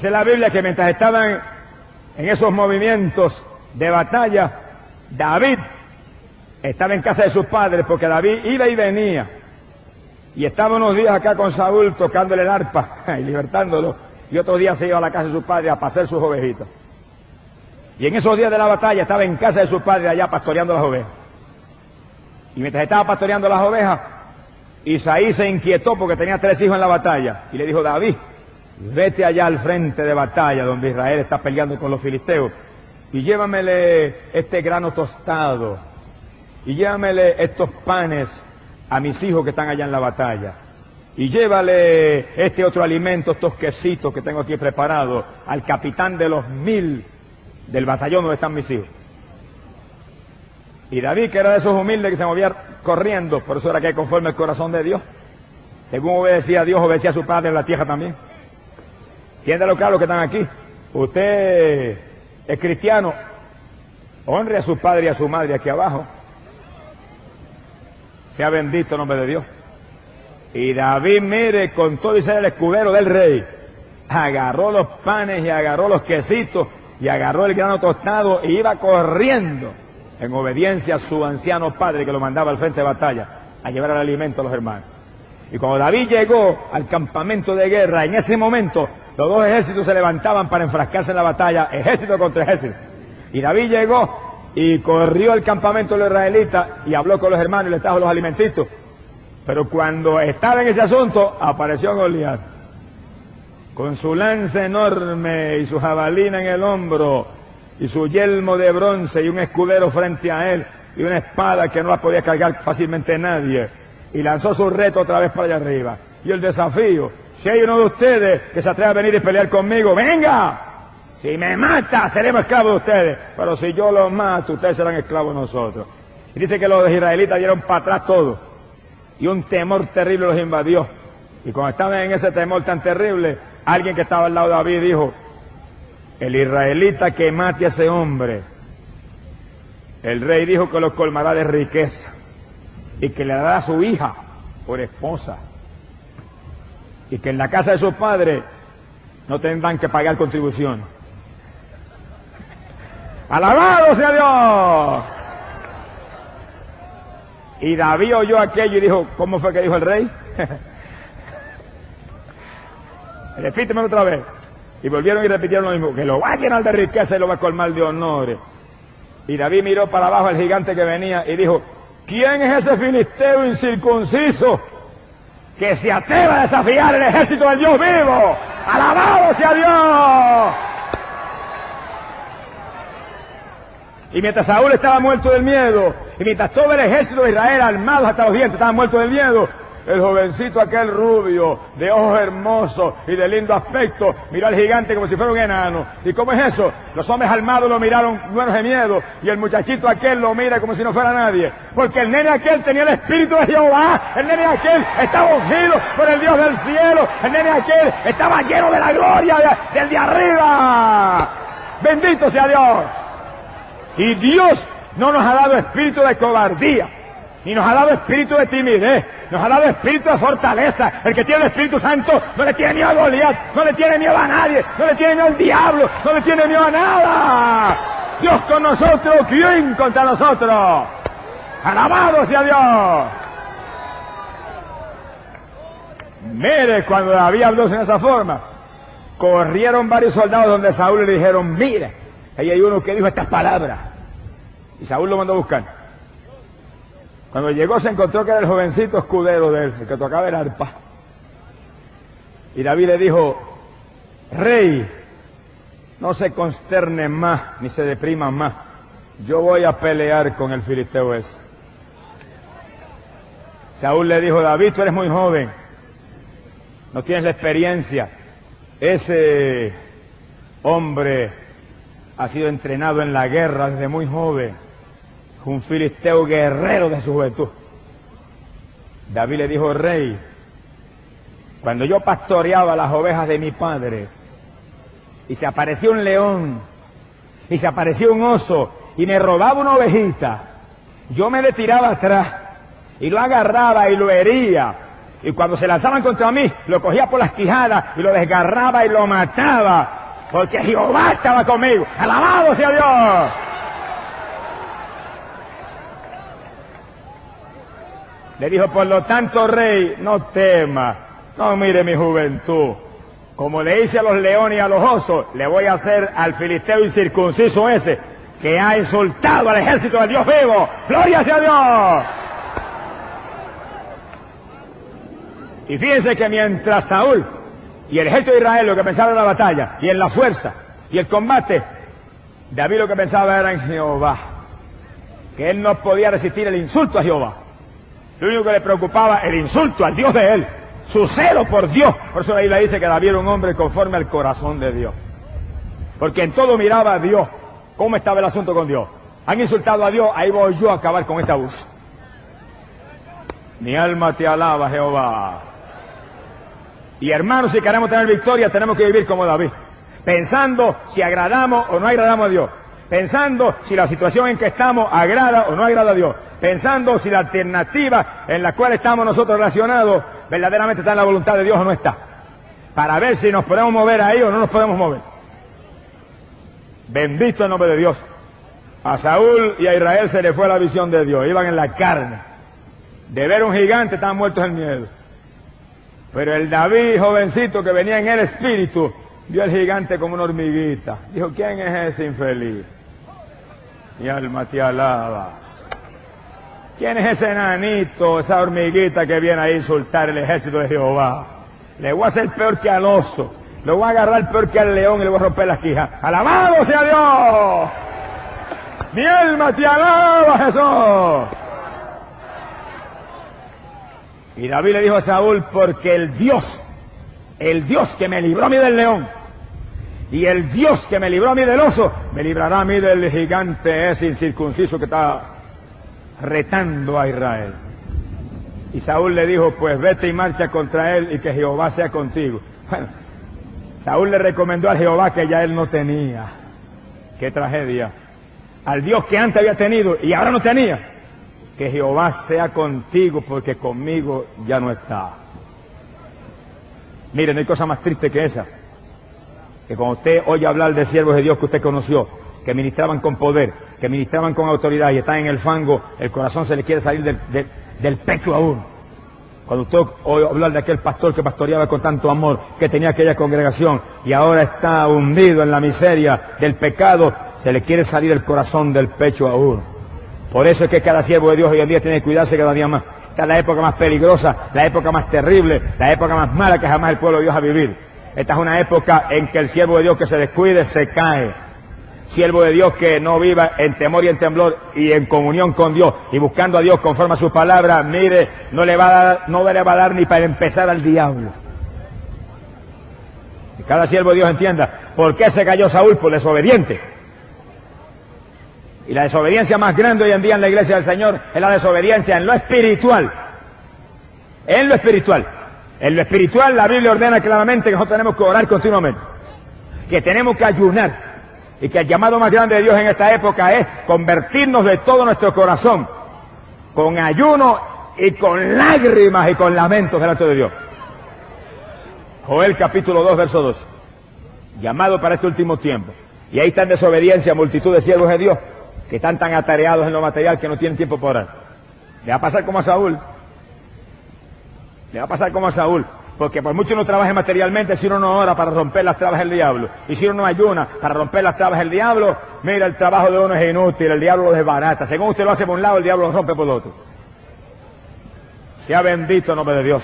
Dice la Biblia que mientras estaban en esos movimientos de batalla, David estaba en casa de sus padres, porque David iba y venía. Y estaba unos días acá con Saúl tocándole el arpa y libertándolo. Y otros días se iba a la casa de sus padres a pasear sus ovejitas. Y en esos días de la batalla estaba en casa de sus padres allá pastoreando las ovejas. Y mientras estaba pastoreando las ovejas, Isaí se inquietó porque tenía 3 hijos en la batalla. Y le dijo: David, vete allá al frente de batalla donde Israel está peleando con los filisteos. Y llévamele este grano tostado. Y llévamele estos panes a mis hijos que están allá en la batalla. Y llévale este otro alimento, estos quesitos que tengo aquí preparados, al capitán de los 1000 del batallón donde están mis hijos. Y David, que era de esos humildes que se movía corriendo, por eso era que conforme el corazón de Dios, según obedecía a Dios, obedecía a su padre en la tierra también. Entiéndalo claro que están aquí. Usted es cristiano, honre a su padre y a su madre aquí abajo. Sea bendito el nombre de Dios. Y David, mire, con todo y ser el escudero del rey, agarró los panes y agarró los quesitos y agarró el grano tostado y iba corriendo en obediencia a su anciano padre que lo mandaba al frente de batalla a llevar el alimento a los hermanos. Y cuando David llegó al campamento de guerra, en ese momento los 2 ejércitos se levantaban para enfrascarse en la batalla, ejército contra ejército. Y David llegó y corrió al campamento de los israelitas y habló con los hermanos y les trajo los alimentitos. Pero cuando estaba en ese asunto, apareció Goliat, con su lanza enorme y su jabalina en el hombro, y su yelmo de bronce y un escudero frente a él, y una espada que no la podía cargar fácilmente nadie, y lanzó su reto otra vez para allá arriba. Y el desafío: si hay uno de ustedes que se atreve a venir y pelear conmigo, ¡venga! Si me mata, seremos esclavos de ustedes, pero si yo los mato, ustedes serán esclavos de nosotros. Y dice que los israelitas dieron para atrás todo, y un temor terrible los invadió. Y cuando estaban en ese temor tan terrible, alguien que estaba al lado de David dijo: el israelita que mate a ese hombre, el rey dijo que lo colmará de riqueza y que le dará a su hija por esposa, y que en la casa de su padre no tendrán que pagar contribución. ¡Alabado sea Dios! Y David oyó aquello y dijo: ¿cómo fue que dijo el rey? Repíteme otra vez. Y volvieron y repitieron lo mismo: que lo va a llenar de riqueza y lo va a colmar de honores. Y David miró para abajo al gigante que venía y dijo: ¿quién es ese filisteo incircunciso que se atreva a desafiar el ejército del Dios vivo? ¡Alabado sea Dios! Y mientras Saúl estaba muerto del miedo, y mientras todo el ejército de Israel, armados hasta los dientes, estaban muertos del miedo, el jovencito aquel rubio, de ojos hermosos y de lindo aspecto, miró al gigante como si fuera un enano. ¿Y cómo es eso? Los hombres armados lo miraron muertos de miedo, y el muchachito aquel lo mira como si no fuera nadie. Porque el nene aquel tenía el espíritu de Jehová, el nene aquel estaba ungido por el Dios del cielo, el nene aquel estaba lleno de la gloria del de arriba. ¡Bendito sea Dios! Y Dios no nos ha dado espíritu de cobardía, ni nos ha dado espíritu de timidez, nos ha dado espíritu de fortaleza. El que tiene el Espíritu Santo no le tiene miedo a Goliat, no le tiene miedo a nadie, no le tiene miedo al diablo, no le tiene miedo a nada. Dios con nosotros, ¿quién contra nosotros? ¡Alabado sea Dios! Mire, cuando David habló en esa forma, corrieron varios soldados donde Saúl y le dijeron: mire, ahí hay uno que dijo estas palabras. Y Saúl lo mandó a buscar. Cuando llegó se encontró que era el jovencito escudero de él, el que tocaba el arpa. Y David le dijo: rey, no se consterne más, ni se deprima más. Yo voy a pelear con el filisteo ese. Saúl le dijo: David, tú eres muy joven, no tienes la experiencia. Ese hombre ha sido entrenado en la guerra desde muy joven, un filisteo guerrero de su juventud. David le dijo: rey, cuando yo pastoreaba las ovejas de mi padre, y se aparecía un león, y se aparecía un oso, y me robaba una ovejita, yo me le tiraba atrás, y lo agarraba y lo hería, Y cuando se lanzaban contra mí, lo cogía por las quijadas y lo desgarraba y lo mataba, porque Jehová estaba conmigo. ¡Alabado sea Dios! Le dijo, por lo tanto, rey, no temas, no mire mi juventud. Como le hice a los leones y a los osos, le voy a hacer al filisteo incircunciso ese, que ha insultado al ejército del Dios vivo. ¡Gloria sea Dios! Y fíjense que mientras Saúl y el ejército de Israel lo que pensaba en la batalla, y en la fuerza, y el combate, David lo que pensaba era en Jehová, que él no podía resistir el insulto a Jehová. Lo único que le preocupaba, el insulto al Dios de él, su celo por Dios. Por eso la Biblia dice que David era un hombre conforme al corazón de Dios, porque en todo miraba a Dios. ¿Cómo estaba el asunto con Dios? Han insultado a Dios, ahí voy yo a acabar con este abuso. Mi alma te alaba, Jehová. Y hermanos, si queremos tener victoria, tenemos que vivir como David, pensando si agradamos o no agradamos a Dios, pensando si la situación en que estamos agrada o no agrada a Dios, pensando si la alternativa en la cual estamos nosotros relacionados verdaderamente está en la voluntad de Dios o no está, para ver si nos podemos mover ahí o no nos podemos mover. Bendito el nombre de Dios. A Saúl y a Israel se le fue la visión de Dios, iban en la carne. De ver un gigante estaban muertos en miedo. Pero el David, jovencito que venía en el espíritu, vio al gigante como una hormiguita. Dijo, ¿quién es ese infeliz? Mi alma te alaba. ¿Quién es ese enanito, esa hormiguita que viene a insultar el ejército de Jehová? Le voy a hacer peor que al oso, lo voy a agarrar peor que al león y le voy a romper las quijas. ¡Alabado sea Dios! Mi alma te alaba, Jesús. Y David le dijo a Saúl, porque el Dios que me libró a mí del león, y el Dios que me libró a mí del oso, me librará a mí del gigante ese incircunciso que está retando a Israel. Y Saúl le dijo, pues vete y marcha contra él y que Jehová sea contigo. Bueno, Saúl le recomendó a Jehová que ya él no tenía. ¡Qué tragedia! Al Dios que antes había tenido y ahora no tenía. Que Jehová sea contigo porque conmigo ya no está. Miren, no hay cosa más triste que esa. Que cuando usted oye hablar de siervos de Dios que usted conoció, que ministraban con poder, que ministraban con autoridad y están en el fango, el corazón se le quiere salir del pecho a uno. Cuando usted oye hablar de aquel pastor que pastoreaba con tanto amor, que tenía aquella congregación y ahora está hundido en la miseria del pecado, se le quiere salir el corazón del pecho a uno. Por eso es que cada siervo de Dios hoy en día tiene que cuidarse cada día más. Esta es la época más peligrosa, la época más terrible, la época más mala que jamás el pueblo de Dios ha vivido. Esta es una época en que el siervo de Dios que se descuide se cae. Siervo de Dios que no viva en temor y en temblor y en comunión con Dios y buscando a Dios conforme a su palabra, mire, no le va a dar ni para empezar al diablo. Y cada siervo de Dios entienda por qué se cayó Saúl, por desobediente. Y la desobediencia más grande hoy en día en la iglesia del Señor es la desobediencia en lo espiritual. En lo espiritual. En lo espiritual la Biblia ordena claramente que nosotros tenemos que orar continuamente, que tenemos que ayunar, y que el llamado más grande de Dios en esta época es convertirnos de todo nuestro corazón, con ayuno y con lágrimas y con lamentos delante de Dios. Joel capítulo 2, verso 2. Llamado para este último tiempo. Y ahí está en desobediencia multitud de siervos de Dios que están tan atareados en lo material que no tienen tiempo para orar. Le va a pasar como a Saúl. Le va a pasar como a Saúl. Porque por mucho uno trabaje materialmente, si uno no ora para romper las trabas del diablo, y si uno no ayuna para romper las trabas del diablo, mira, el trabajo de uno es inútil, el diablo lo desbarata. Según usted lo hace por un lado, el diablo lo rompe por el otro. Sea bendito el nombre de Dios.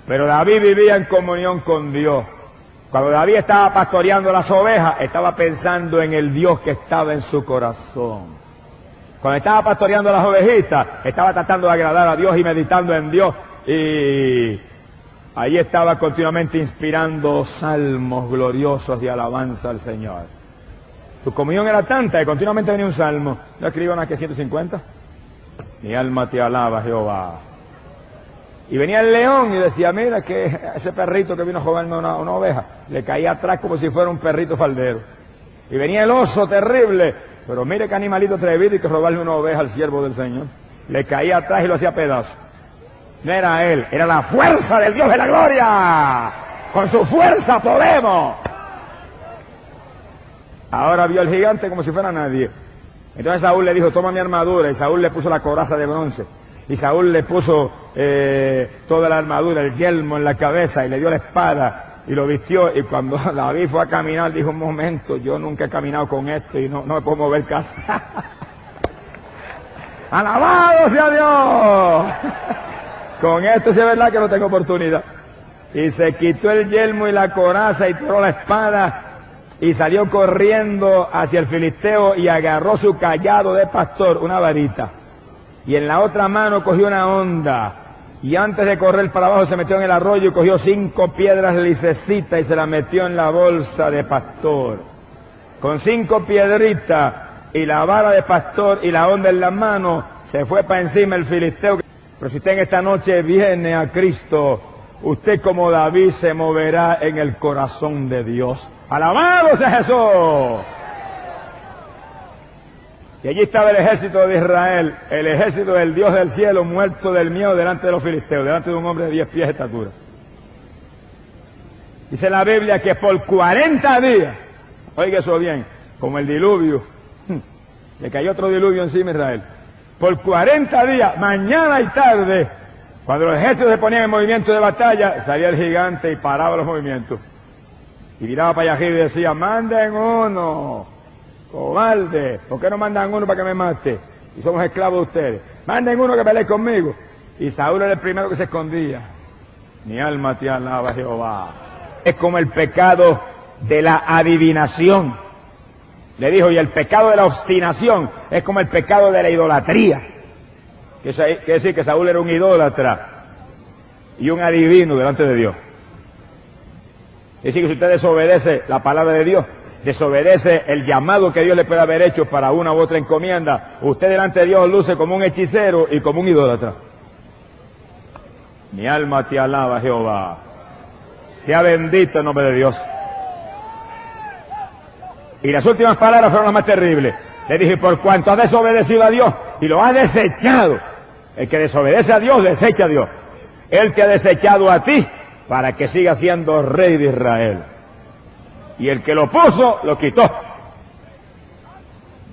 Pero David vivía en comunión con Dios. Cuando David estaba pastoreando las ovejas, estaba pensando en el Dios que estaba en su corazón. Cuando estaba pastoreando las ovejitas, estaba tratando de agradar a Dios y meditando en Dios. Y ahí estaba continuamente inspirando salmos gloriosos de alabanza al Señor. Su comunión era tanta que continuamente venía un salmo. ¿No escribió una que 150? Mi alma te alaba, Jehová. Y venía el león y decía, mira que ese perrito que vino a joderme una oveja, le caía atrás como si fuera un perrito faldero. Y venía el oso terrible, pero mire qué animalito atrevido y que robarle una oveja al siervo del Señor. Le caía atrás y lo hacía pedazos. No era él, era la fuerza del Dios de la gloria. Con su fuerza podemos. Ahora vio al gigante como si fuera nadie. Entonces Saúl le dijo, toma mi armadura, y Saúl le puso la coraza de bronce, y Saúl le puso toda la armadura, el yelmo en la cabeza, y le dio la espada, y lo vistió, y cuando David fue a caminar, dijo, un momento, yo nunca he caminado con esto, y no me puedo mover casi. ¡Alabado sea Dios! Con esto sí es verdad que no tengo oportunidad. Y se quitó el yelmo y la coraza, y tiró la espada, y salió corriendo hacia el filisteo, y agarró su cayado de pastor, una varita, y en la otra mano cogió una honda, y antes de correr para abajo se metió en el arroyo y cogió 5 piedras lisecitas y se las metió en la bolsa de pastor. Con 5 piedritas y la vara de pastor y la honda en la mano, se fue para encima el filisteo. Pero si usted en esta noche viene a Cristo, usted como David se moverá en el corazón de Dios. ¡Alabado sea Jesús! Y allí estaba el ejército de Israel, el ejército del Dios del cielo, muerto del miedo delante de los filisteos, delante de un hombre de 10 pies de estatura. Dice la Biblia que por 40 días, oiga eso bien, como el diluvio, le cayó otro diluvio encima a Israel. Por 40 días, mañana y tarde, cuando los ejércitos se ponían en movimiento de batalla, salía el gigante y paraba los movimientos. Y miraba para allá y decía, manden uno. Cobarde, ¿por qué no mandan uno para que me mate? Y somos esclavos de ustedes. Manden uno que pelee conmigo. Y Saúl era el primero que se escondía. Mi alma te alaba, Jehová. Es como el pecado de la adivinación. Le dijo, y el pecado de la obstinación es como el pecado de la idolatría. Quiere decir que Saúl era un idólatra y un adivino delante de Dios. Es decir, que si usted desobedece la palabra de Dios, desobedece el llamado que Dios le puede haber hecho para una u otra encomienda, usted delante de Dios luce como un hechicero y como un idólatra. Mi alma te alaba, Jehová. Sea bendito el nombre de Dios. Y las últimas palabras fueron las más terribles. Le dije, por cuanto has desobedecido a Dios y lo has desechado, el que desobedece a Dios, desecha a Dios. Él te ha desechado a ti para que siga siendo rey de Israel. Y el que lo puso, lo quitó.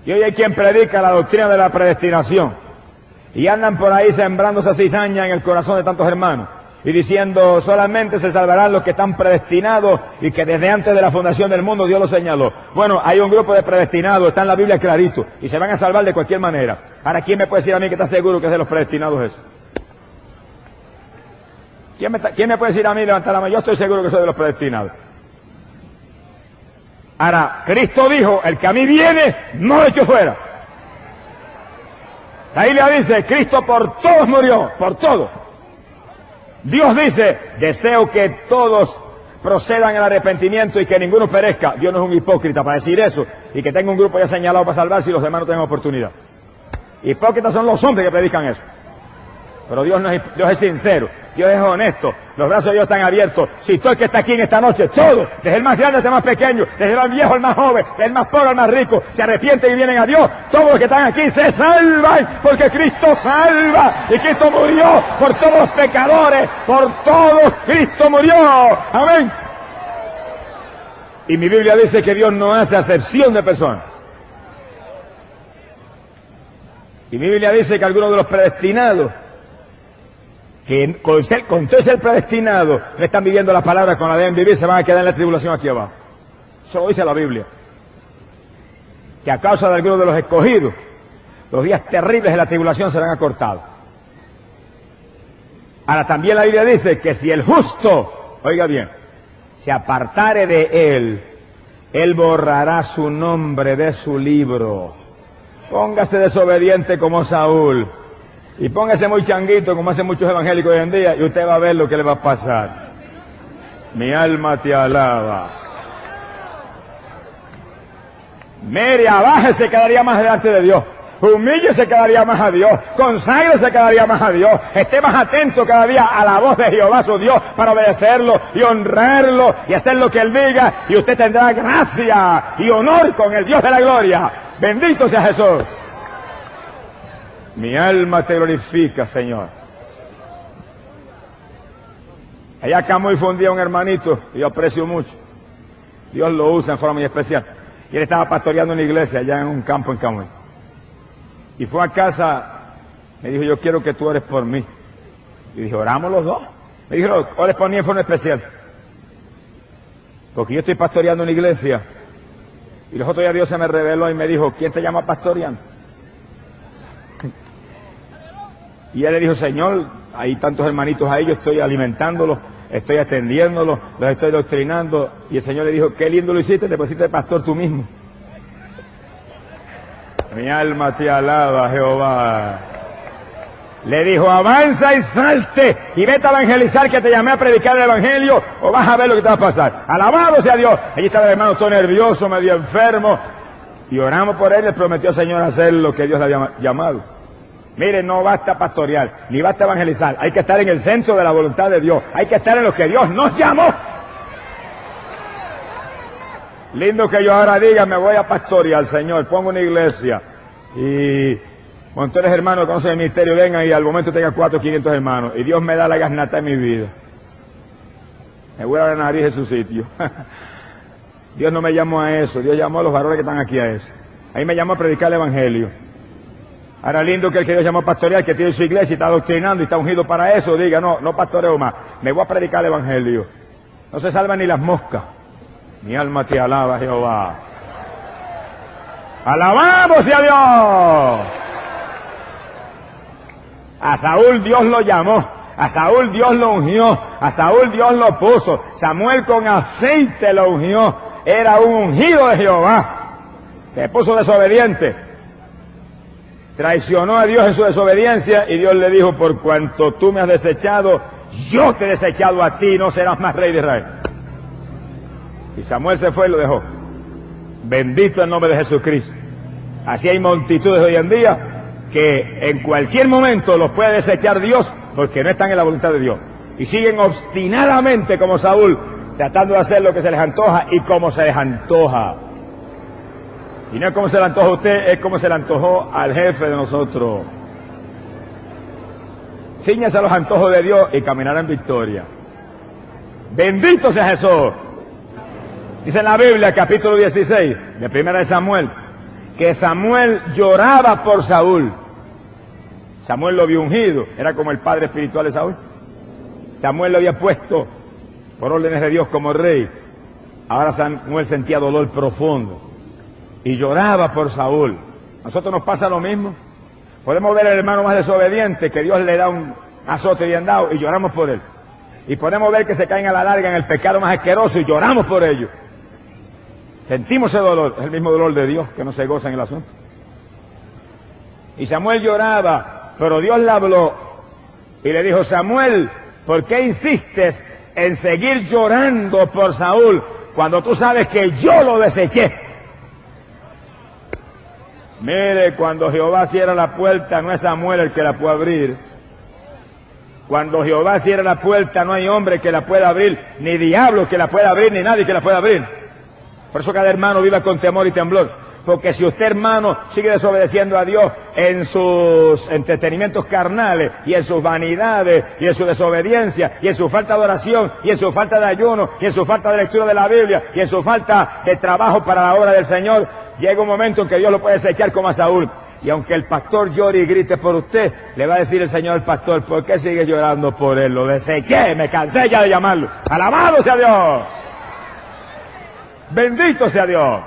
Y hoy hay quien predica la doctrina de la predestinación. Y andan por ahí sembrando esa cizaña en el corazón de tantos hermanos. Y diciendo, solamente se salvarán los que están predestinados y que desde antes de la fundación del mundo Dios los señaló. Bueno, hay un grupo de predestinados, está en la Biblia clarito, y se van a salvar de cualquier manera. Ahora, ¿quién me puede decir a mí que está seguro que es de los predestinados eso? ¿Quién me puede decir a mí, levantar la mano? Yo estoy seguro que soy de los predestinados. Ahora, Cristo dijo, el que a mí viene, no lo echo fuera. La Biblia dice, Cristo por todos murió, por todos. Dios dice, deseo que todos procedan al arrepentimiento y que ninguno perezca. Dios no es un hipócrita para decir eso y que tenga un grupo ya señalado para salvarse y los demás no tengan oportunidad. Hipócritas son los hombres que predican eso. Pero Dios es sincero, Dios es honesto, los brazos de Dios están abiertos. Si todo el que está aquí en esta noche, todos, desde el más grande hasta el más pequeño, desde el más viejo al más joven, del más pobre al más rico, se arrepienten y vienen a Dios, todos los que están aquí se salvan, porque Cristo salva, y Cristo murió por todos los pecadores, por todos Cristo murió. Amén. Y mi Biblia dice que Dios no hace acepción de personas. Y mi Biblia dice que algunos de los predestinados, que con todo ser predestinado, no están viviendo la palabra con la deben vivir, se van a quedar en la tribulación aquí abajo. Eso lo dice la Biblia. Que a causa de algunos de los escogidos, los días terribles de la tribulación serán acortados. Ahora también la Biblia dice que si el justo, oiga bien, se apartare de él borrará su nombre de su libro. Póngase desobediente como Saúl. Y póngase muy changuito, como hacen muchos evangélicos hoy en día, y usted va a ver lo que le va a pasar. Mi alma te alaba. Mire, abájese cada día más delante de Dios. Humíllese cada día más a Dios. Conságrese cada día más a Dios. Esté más atento cada día a la voz de Jehová su Dios para obedecerlo y honrarlo y hacer lo que Él diga. Y usted tendrá gracia y honor con el Dios de la gloria. Bendito sea Jesús. Mi alma te glorifica, Señor. Allá Camuy fue un día un hermanito que yo aprecio mucho. Dios lo usa en forma muy especial. Y él estaba pastoreando una iglesia allá en un campo en Camuy. Y fue a casa, me dijo, yo quiero que tú ores por mí. Y dije, oramos los dos. Me dijo, ores por mí en forma especial. Porque yo estoy pastoreando una iglesia. Y los otros días Dios se me reveló y me dijo, ¿quién te llama pastoreando? Y él le dijo, Señor, hay tantos hermanitos ahí, yo estoy alimentándolos, estoy atendiéndolos, los estoy doctrinando. Y el Señor le dijo, qué lindo lo hiciste, te pusiste pastor tú mismo. Mi alma te alaba, Jehová. Le dijo, avanza y salte y vete a evangelizar, que te llamé a predicar el evangelio, o vas a ver lo que te va a pasar. Alabado sea Dios. Allí estaba el hermano todo nervioso, medio enfermo, y oramos por él, le prometió al Señor hacer lo que Dios le había llamado. Mire, no basta pastorear, ni basta evangelizar, hay que estar en el centro de la voluntad de Dios, hay que estar en lo que Dios nos llamó. Lindo que yo ahora diga, me voy a pastorear, Señor, pongo una iglesia, y montones de hermanos que conocen el ministerio vengan y al momento tenga 400 o 500 hermanos, y Dios me da la gasnata en mi vida. Me voy a la nariz en su sitio. Dios no me llamó a eso, Dios llamó a los varones que están aquí a eso. Ahí me llamó a predicar el evangelio. Ahora lindo que el que Dios llamó a pastorear, que tiene su iglesia y está doctrinando y está ungido para eso, diga, no pastoreo más, me voy a predicar el evangelio. No se salvan ni las moscas. Mi alma te alaba, Jehová. ¡Alabamos a Dios! A Saúl Dios lo llamó, a Saúl Dios lo ungió, a Saúl Dios lo puso. Samuel con aceite lo ungió, era un ungido de Jehová. Se puso desobediente. Traicionó a Dios en su desobediencia y Dios le dijo, por cuanto tú me has desechado, yo te he desechado a ti, no serás más rey de Israel. Y Samuel se fue y lo dejó. Bendito el nombre de Jesucristo. Así hay multitudes hoy en día que en cualquier momento los puede desechar Dios porque no están en la voluntad de Dios. Y siguen obstinadamente como Saúl, tratando de hacer lo que se les antoja y como se les antoja. Y no es como se le antoja a usted, es como se le antojó al jefe de nosotros. Cíñase a los antojos de Dios y caminará en victoria. Bendito sea Jesús. Dice en la Biblia, capítulo 16, de Primera de Samuel, que Samuel lloraba por Saúl. Samuel lo había ungido, era como el padre espiritual de Saúl. Samuel lo había puesto por órdenes de Dios como rey. Ahora Samuel sentía dolor profundo y lloraba por Saúl. ¿A nosotros nos pasa lo mismo? Podemos ver al hermano más desobediente, que Dios le da un azote bien dado y lloramos por él. Y podemos ver que se caen a la larga en el pecado más asqueroso y lloramos por ello. Sentimos ese dolor, es el mismo dolor de Dios que no se goza en el asunto. Y Samuel lloraba, pero Dios le habló y le dijo, Samuel, ¿por qué insistes en seguir llorando por Saúl cuando tú sabes que yo lo deseché? Mire, cuando Jehová cierra la puerta, no es Samuel el que la puede abrir. Cuando Jehová cierra la puerta, no hay hombre que la pueda abrir, ni diablo que la pueda abrir, ni nadie que la pueda abrir. Por eso cada hermano viva con temor y temblor. Porque si usted, hermano, sigue desobedeciendo a Dios en sus entretenimientos carnales, y en sus vanidades, y en su desobediencia, y en su falta de oración, y en su falta de ayuno, y en su falta de lectura de la Biblia, y en su falta de trabajo para la obra del Señor, llega un momento en que Dios lo puede desechar como a Saúl. Y aunque el pastor llore y grite por usted, le va a decir el Señor al pastor, ¿por qué sigue llorando por él? Lo deseché, me cansé ya de llamarlo. ¡Alabado sea Dios! ¡Bendito sea Dios!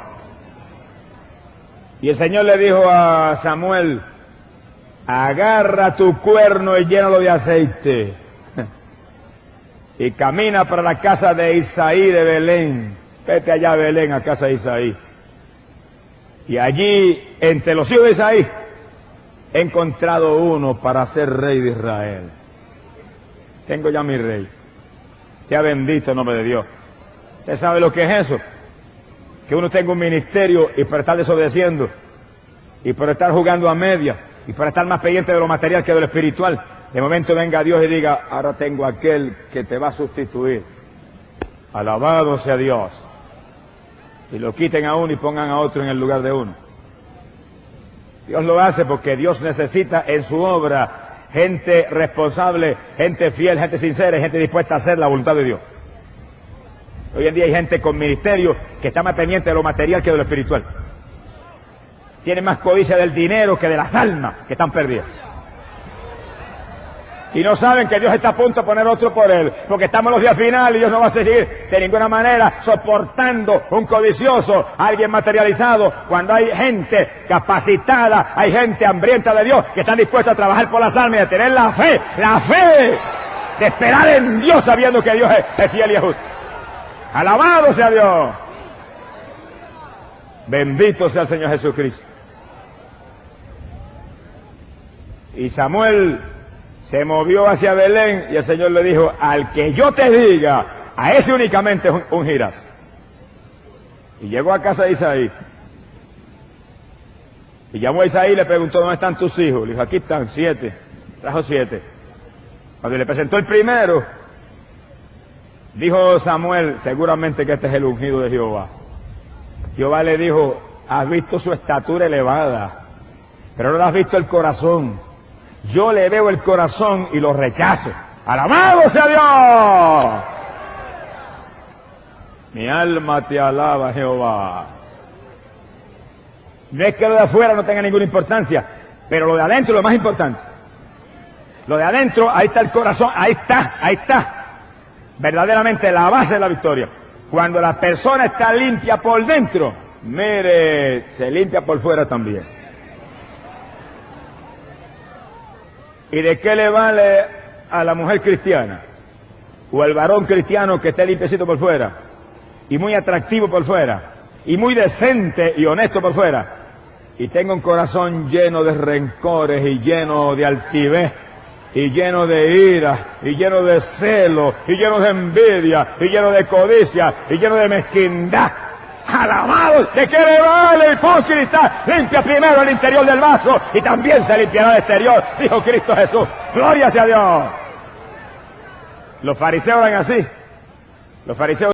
Y el Señor le dijo a Samuel, agarra tu cuerno y llénalo de aceite y camina para la casa de Isaí de Belén. Vete allá a Belén, a casa de Isaí. Y allí, entre los hijos de Isaí, he encontrado uno para ser rey de Israel. Tengo ya mi rey. Sea bendito el nombre de Dios. ¿Usted sabe lo que es eso? Que uno tenga un ministerio y por estar desobedeciendo, y por estar jugando a media, y por estar más pendiente de lo material que de lo espiritual, de momento venga Dios y diga, ahora tengo aquel que te va a sustituir. Alabado sea Dios. Y lo quiten a uno y pongan a otro en el lugar de uno. Dios lo hace porque Dios necesita en su obra gente responsable, gente fiel, gente sincera y gente dispuesta a hacer la voluntad de Dios. Hoy en día hay gente con ministerio que está más pendiente de lo material que de lo espiritual. Tienen más codicia del dinero que de las almas que están perdidas. Y no saben que Dios está a punto de poner otro por él, porque estamos en los días finales y Dios no va a seguir de ninguna manera soportando un codicioso, alguien materializado, cuando hay gente capacitada, hay gente hambrienta de Dios que están dispuestos a trabajar por las almas y a tener la fe de esperar en Dios sabiendo que Dios es fiel y es justo. Alabado sea Dios. Bendito sea el Señor Jesucristo. Y Samuel se movió hacia Belén y el Señor le dijo, al que yo te diga, a ese únicamente ungirás. Y llegó a casa de Isaí. Y llamó a Isaí y le preguntó, ¿dónde están tus hijos? Le dijo, aquí están 7. Trajo 7. Cuando le presentó el primero, dijo Samuel, seguramente que este es el ungido de Jehová. Jehová le dijo, has visto su estatura elevada, pero no has visto el corazón. Yo le veo el corazón y lo rechazo. ¡Alabado sea Dios! Mi alma te alaba, Jehová. No es que lo de afuera no tenga ninguna importancia, pero lo de adentro es lo más importante. Lo de adentro, ahí está el corazón, ahí está. Verdaderamente la base de la victoria. Cuando la persona está limpia por dentro, mire, se limpia por fuera también. ¿Y de qué le vale a la mujer cristiana o al varón cristiano que esté limpiecito por fuera y muy atractivo por fuera y muy decente y honesto por fuera y tenga un corazón lleno de rencores y lleno de altivez y lleno de ira y lleno de celo y lleno de envidia y lleno de codicia y lleno de mezquindad? ¡Alabado! ¿De qué le vale el hipócrita? Limpia primero el interior del vaso y también se limpiará el exterior, dijo Cristo Jesús. ¡Gloria sea a Dios! Los fariseos eran así. Los fariseos